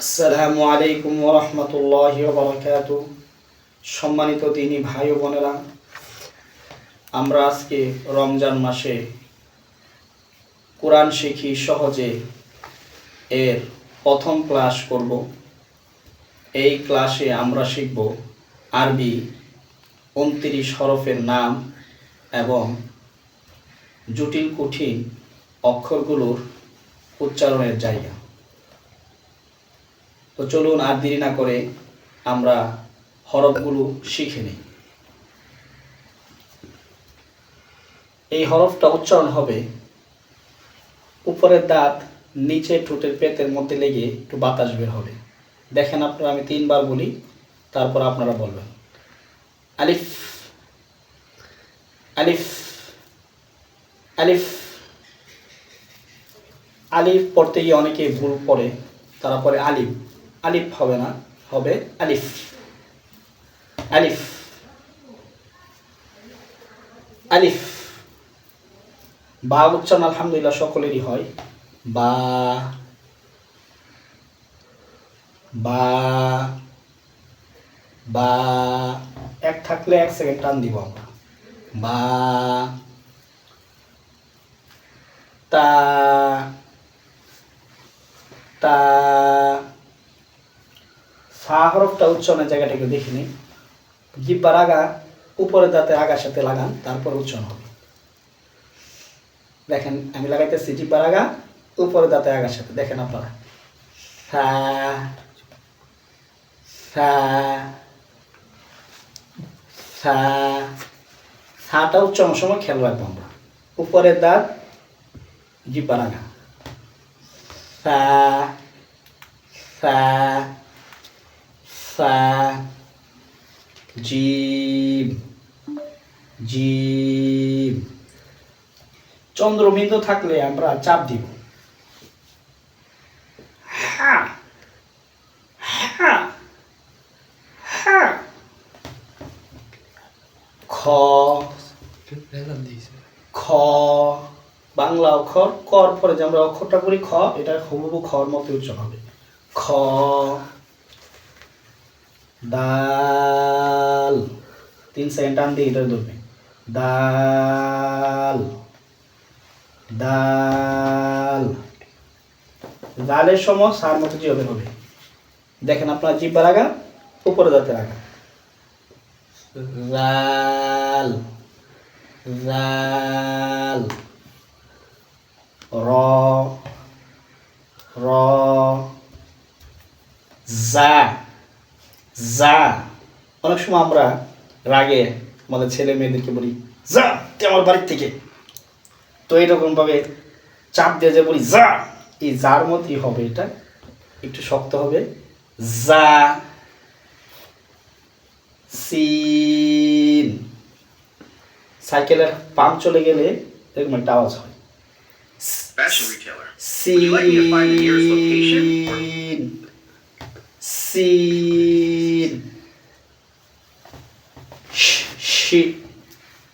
আসসালামু আলাইকুম ওয়া রাহমাতুল্লাহি ওয়া বারাকাতুহু। সম্মানিত দিনী ভাই ও বোনেরা, আমরা আজকে রমজান মাসে কোরআন শিখি সহজে এর প্রথম ক্লাস করব। এই ক্লাসে আমরা শিখব আরবি 29 হরফের নাম এবং জটিল কঠিন অক্ষরগুলোর উচ্চারণের জায়গা। তো চলুন আর দেরি না করে আমরা হরফগুলো শিখে নিই। এই হরফটা উচ্চারণ হবে উপরের দাঁত নিচে ঠোঁটের পেটের মধ্যে লেগে একটু বাতাস বের হবে। দেখেন আপনারা, আমি 3 বার বলি, তারপর আপনারা বলবেন। আলিফ আলিফ আলিফ। আলিফ পড়তে গিয়ে অনেকে ভুল পড়ে, তারা পরে আলিফ। আলিফ হবে না, হবে আলিফ আলিফ আলিফ। বা উচ্চারণ আলহামদুলিল্লাহ সকলেরই হয়। বা বা বা। এক থাকলে 1 সেকেন্ড টান দিব আমরা। বা তা তা। সা হরফটা উচ্চারণের জায়গাটা একটু দেখে নিই। জিহ্বার আগা উপরের দাঁতের আগার সাথে লাগান, তারপর উচ্চারণ হবে। দেখেন আমি লাগাইতেছি জিহ্বার আগা উপরের দাঁতের আগার সাথে। দেখেন আপনারা, সা সা সা। সাটা উচ্চারণের সময় খেয়াল রাখবো আমরা। উপরের দাঁত জিহ্বার আগা। সা সা সা। জিম জিম। চন্দ্রবিন্দু থাকলে আমরা চাপ দিব। হা হা হা। খ খ। বাংলা অক্ষর কর পরে যে আমরা অক্ষরটা করি খ, এটা হুবহু খর মতো উচ্চারণ হবে। খ। দাল। 3 সেকেন্ড টান দিয়ে এটা ধরবে। দাল দাল। দালের সময় সার মতো জিহ্বা হবে। দেখেন আপনার জিহ্বার আগা উপরে দাঁতের আগা। জাল জাল। র র। জা জা। অনেক সময় আমরা রাগে আমাদের ছেলে মেয়েদেরকে বলি, যা তুই আমার বাড়ির থেকে। তো এইরকম ভাবে চাপ দিয়ে যে বলি যা, এই যার মতোই হবে, এটা একটু শক্ত হবে। যা। সিন। সাইকেলের পাম্প চলে গেলে এরকম একটা আওয়াজ হয়। সিন সিন।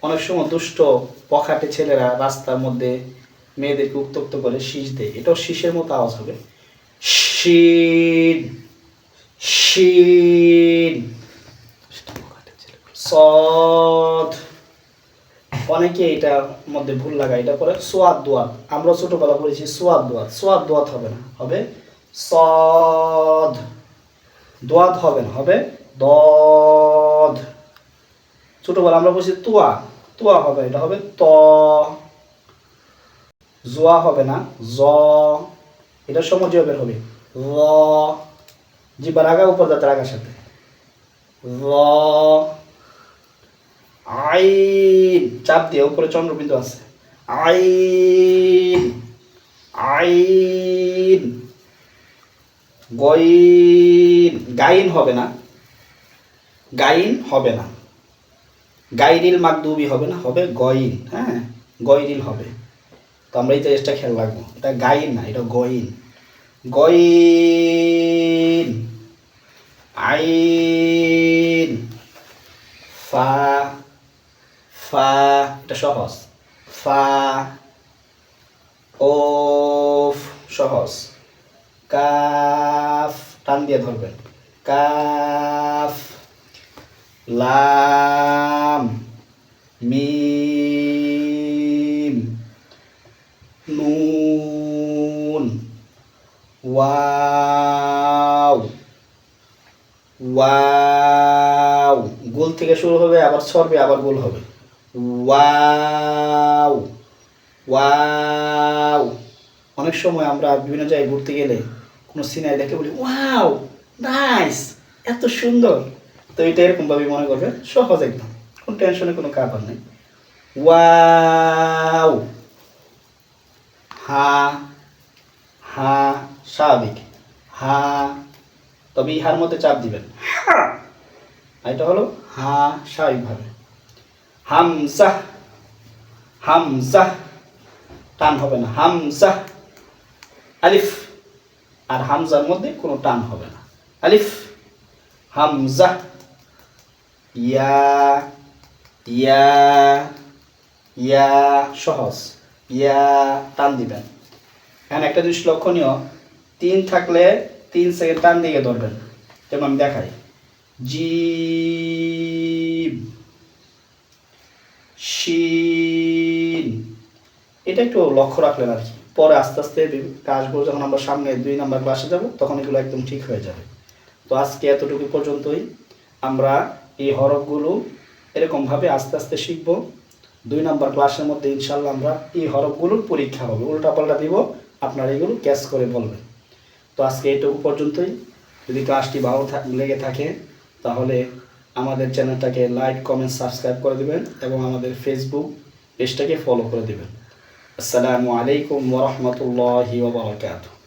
অনেক সময় দুষ্ট পখাটে ছেলেরা রাস্তার মধ্যে মেয়েদেরকে উত্তক্ত করে শীষ দেয়, এটাও শীষের মতো আওয়াজ হবে। শিন শিন। সদ। অনেকে এটার মধ্যে ভুল লাগায়, এটা করে সোয়াদ দোয়াত। আমরা ছোটবেলা পড়েছি সোয়াদ দোয়াত। সোয়াদ দোয়াত হবে না, হবে সদ। দোয়াত হবে না, হবে দদ। ছোটবেলা আমরা বলছি তুয়া। তুয়া হবে, এটা হবে ত। জোয়া হবে না, জ। এটা সময় বের হবে। র। জিহ্বার আগা উপর দাঁতের আগার সাথে। র। আইন। চাপ দিয়ে উপরে চন্দ্রবিন্দু আছে। আইন আইন। গইন। গাইন হবে না, গাইন হবে না। গাইরিল মাকদুবি হবে না, হবে গইন। হ্যাঁ, গইরিল হবে। তো আমরা এই জিনিসটা খেয়াল রাখবো, এটা গাইন না, এটা গইন। গইন। আইন। ফা ফা। এটা সহজ। ফা। ওফ সহজ। কাফ টান দিয়ে ধরবেন। কাফ, লাম, মিম, নুন, ওয়াও, ওয়াও। গোল থেকে শুরু হবে, আবার সরবে, আবার গোল হবে। Wow, wow. অনেক সময় আমরা বিভিন্ন জায়গায় ঘুরতে গেলে কোনো সিনারি দেখে বলি ওয়াও, নাইস, এত সুন্দর। তো এটা এরকমভাবে মনে করবেন, সহজ একদম, কোনো টেনশনে কোনো কারবার নেই। ওয়াও, হা, হা স্বাভাবিক, হা, তবে ইহার মধ্যে চাপ দিবেন। এটা হলো হা স্বাভাবিকভাবে। হামজা, হামজা, টান হবে না, হামজা। আলিফ, আর হামজার মধ্যে কোনো টান হবে না, আলিফ, হামজা। ইয়া, ইয়া, ইয়া সহজ, ইয়া টান দিবেন। এখানে একটা জিনিস লক্ষণীয়, 3 থাকলে 3 সেকেন্ড টান দিয়ে ধরবেন, যেমন আমি দেখাই। জিম, শিন, এটা একটু লক্ষ্য রাখলেন আর কি। পরে আস্তে আস্তে কাজগুলো যখন আমরা সামনে 2 নাম্বার ক্লাসে যাব তখন এগুলো একদম ঠিক হয়ে যাবে। তো আজকে এতটুকু পর্যন্তই। আমরা এই হরফগুলো এরকমভাবে আস্তে আস্তে শিখব। 2 নাম্বার ক্লাসের মধ্যে ইনশাল্লাহ আমরা এই হরফগুলোর পরীক্ষা হবে, উল্টাপাল্টা দিব, আপনারা এগুলো ক্যাচ করে বলবেন। তো আজকে এইটুকু পর্যন্তই। যদি ক্লাসটি ভালো লেগে থাকে তাহলে আমাদের চ্যানেলটাকে লাইক, কমেন্ট, সাবস্ক্রাইব করে দেবেন এবং আমাদের ফেসবুক পেজটাকে ফলো করে দেবেন। আসসালামু আলাইকুম ওয়া রাহমাতুল্লাহি ওয়া বারাকাতুহু।